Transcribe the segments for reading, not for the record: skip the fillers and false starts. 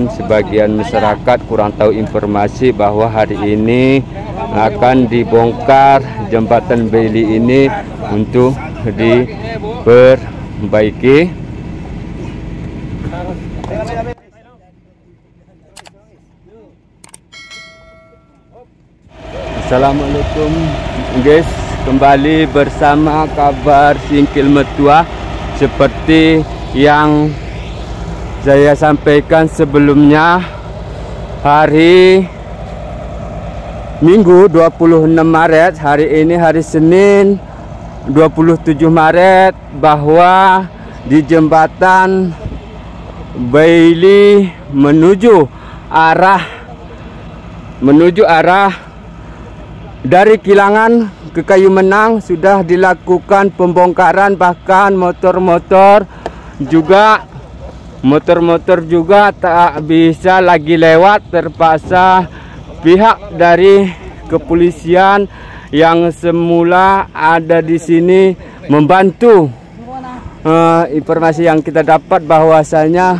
Sebagian masyarakat kurang tahu informasi bahwa hari ini akan dibongkar jembatan Bailey ini untuk diperbaiki. Assalamualaikum guys, kembali bersama kabar Singkil Metua. Seperti yang saya sampaikan sebelumnya, hari Minggu 26 Maret, hari ini hari Senin 27 Maret, bahwa di jembatan Bailey menuju arah dari Kilangan ke Kayu Menang sudah dilakukan pembongkaran. Bahkan motor-motor juga tak bisa lagi lewat, terpaksa pihak dari kepolisian yang semula ada di sini membantu. Informasi yang kita dapat bahwasanya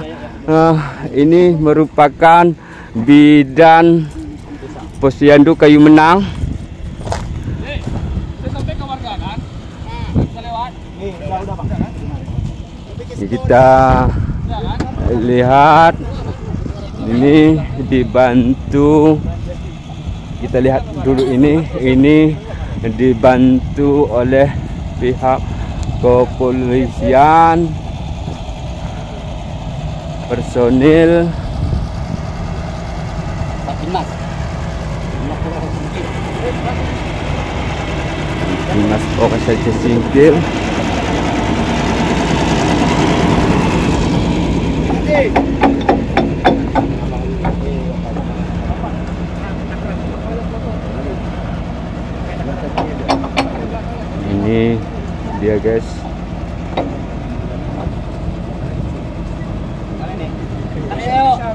ini merupakan bidan Posyandu Kayu Menang. Kita lihat ini dibantu, kita lihat dulu ini dibantu oleh pihak kepolisian, personil Dinas Organisasi Singkil. Ini dia guys.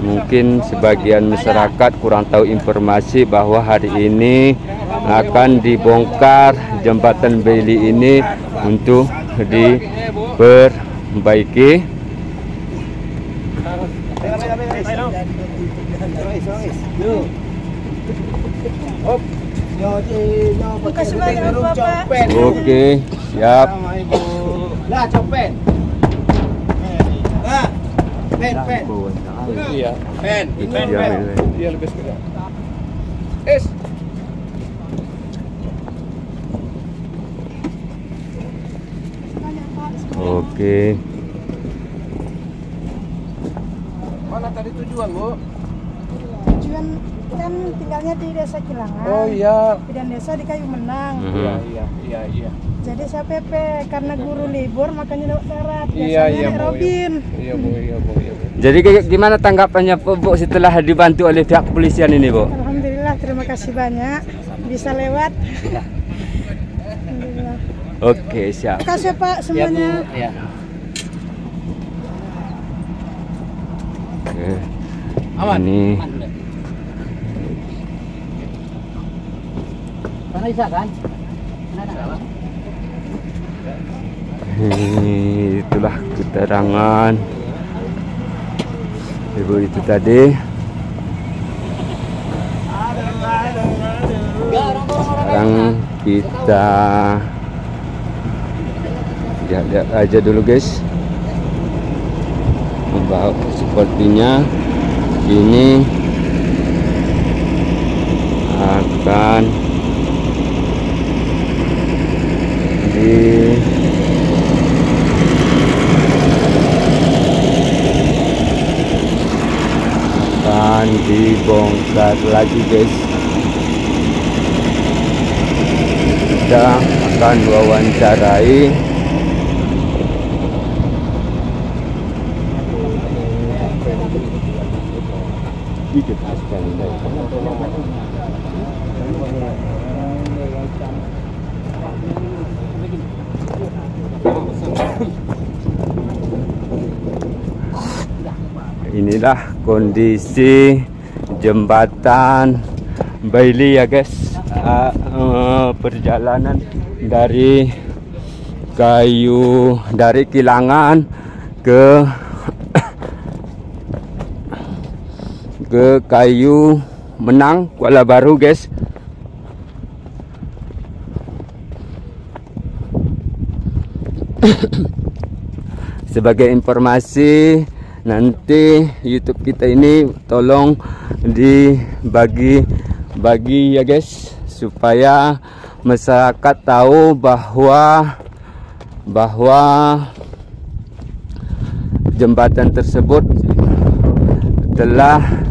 Mungkin sebagian masyarakat kurang tahu informasi bahwa hari ini akan dibongkar jembatan Bailey ini untuk diperbaiki. Oke, siap. Lah, copet. Nah, pen. Iya, pen. Dia lebih sekedar. Oke. Mana tadi tujuan, Bu? Tujuan kan tinggalnya di Desa Kilangan. Oh iya. Dan desa di Kayu Menang. Iya. Jadi saya PP karena guru libur makanya lewat darat. Iya, Robin. Iya, Bu. Jadi gimana tanggapannya Bu setelah dibantu oleh pihak kepolisian ini, Bu? Alhamdulillah, terima kasih banyak bisa lewat. Alhamdulillah. Oke, siap. Terima kasih Pak semuanya. Iya. Ini Mana bisa kan? itulah keterangan ibu itu tadi. Sekarang kita lihat aja dulu guys, bahwa sepertinya ini akan dibongkar lagi guys. Kita akan wawancarai inilah kondisi jembatan Bailey ya guys. Perjalanan dari Kilangan ke ke Kayu Menang, Kuala Baru, guys. Sebagai informasi, nanti YouTube kita ini tolong dibagi ya guys, supaya masyarakat tahu bahwa jembatan tersebut telah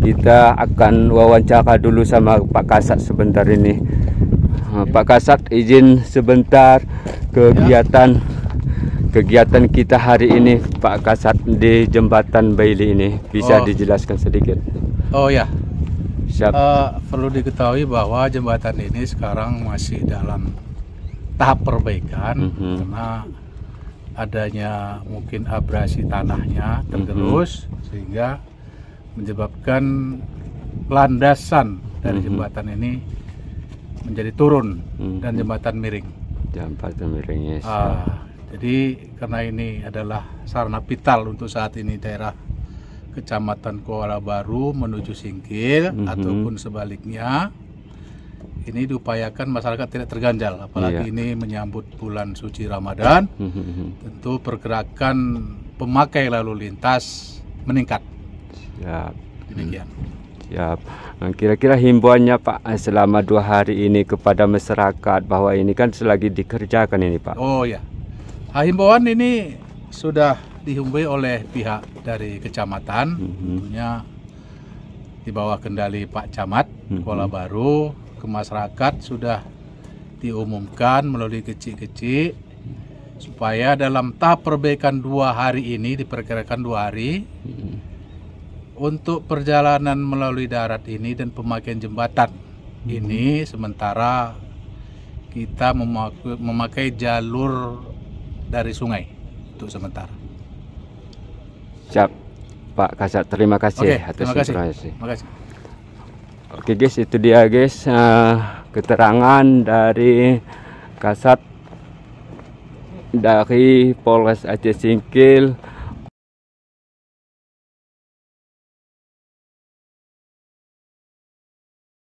kita akan wawancara dulu sama Pak Kasat sebentar ini. Pak Kasat, izin sebentar kegiatan kita hari ini, Pak Kasat, di jembatan Bailey ini bisa dijelaskan sedikit? Oh ya, siap. Perlu diketahui bahwa jembatan ini sekarang masih dalam tahap perbaikan karena adanya mungkin abrasi tanahnya tergerus sehingga menyebabkan landasan dari jembatan ini menjadi turun dan jembatan miring. Jembatan miring, yes. Jadi karena ini adalah sarana vital untuk saat ini daerah Kecamatan Kuala Baru menuju Singkil ataupun sebaliknya, ini diupayakan masyarakat tidak terganjal, apalagi ini menyambut bulan suci Ramadan. Tentu pergerakan pemakai lalu lintas meningkat. Siap. Demikian. Siap. Kira-kira himbauannya Pak selama 2 hari ini kepada masyarakat bahwa ini kan selagi dikerjakan ini Pak. Oh ya, himbauan ini sudah dihimbau oleh pihak dari kecamatan, tentunya di bawah kendali Pak Camat Kuala Baru. Ke masyarakat sudah diumumkan melalui kecil-kecil supaya dalam tahap perbaikan 2 hari ini, diperkirakan 2 hari, untuk perjalanan melalui darat ini dan pemakaian jembatan ini sementara kita memakai jalur dari sungai untuk sementara. Siap Pak Kasat, terima kasih atas informasi. Terima kasih. Oke guys, itu dia guys keterangan dari Kasat dari Polres Aceh Singkil